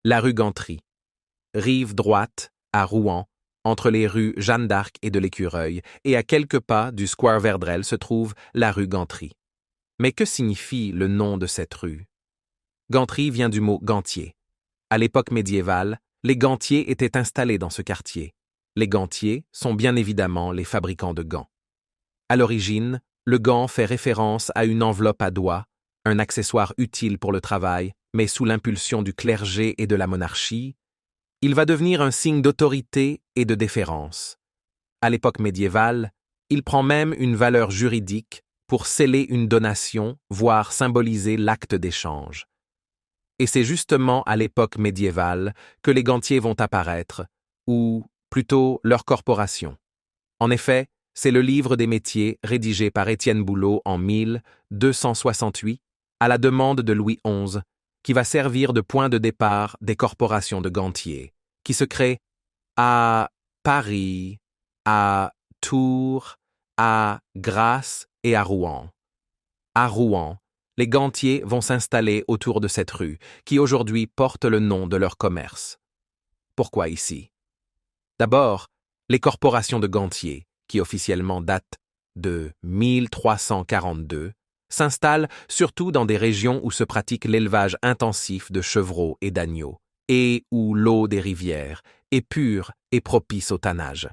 La rue Ganterie. Rive droite, à Rouen, entre les rues Jeanne d'Arc et de l'Écureuil, et à quelques pas du square Verdrel se trouve la rue Ganterie. Mais que signifie le nom de cette rue? Ganterie vient du mot gantier. À l'époque médiévale, les gantiers étaient installés dans ce quartier. Les gantiers sont bien évidemment les fabricants de gants. À l'origine, le gant fait référence à une enveloppe à doigts, un accessoire utile pour le travail, mais sous l'impulsion du clergé et de la monarchie, il va devenir un signe d'autorité et de déférence. À l'époque médiévale, il prend même une valeur juridique pour sceller une donation, voire symboliser l'acte d'échange. Et c'est justement à l'époque médiévale que les gantiers vont apparaître, ou plutôt leur corporation. En effet, c'est le livre des métiers rédigé par Étienne Boulot en 1268, à la demande de Louis XI, qui va servir de point de départ des corporations de gantiers, qui se créent à Paris, à Tours, à Grasse et à Rouen. À Rouen, les gantiers vont s'installer autour de cette rue, qui aujourd'hui porte le nom de leur commerce. Pourquoi ici? D'abord, les corporations de gantiers, qui officiellement datent de 1342, s'installent surtout dans des régions où se pratique l'élevage intensif de chevreaux et d'agneaux, et où l'eau des rivières est pure et propice au tannage.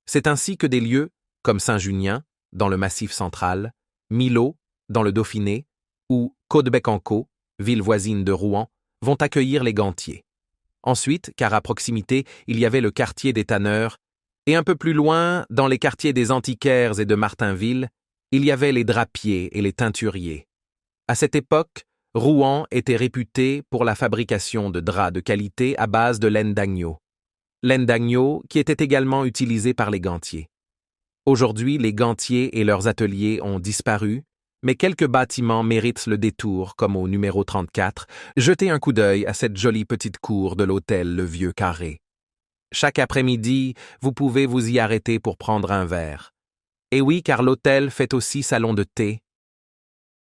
C'est ainsi que des lieux, comme Saint-Junien, dans le Massif central, Milhaud, dans le Dauphiné, ou Caudebec-en-Caux, ville voisine de Rouen, vont accueillir les gantiers. Ensuite, car à proximité, il y avait le quartier des tanneurs, et un peu plus loin, dans les quartiers des antiquaires et de Martinville, il y avait les drapiers et les teinturiers. À cette époque, Rouen était réputé pour la fabrication de draps de qualité à base de laine d'agneau. Laine d'agneau qui était également utilisée par les gantiers. Aujourd'hui, les gantiers et leurs ateliers ont disparu, mais quelques bâtiments méritent le détour, comme au numéro 34. Jetez un coup d'œil à cette jolie petite cour de l'hôtel Le Vieux Carré. Chaque après-midi, vous pouvez vous y arrêter pour prendre un verre. Et oui, car l'hôtel fait aussi salon de thé,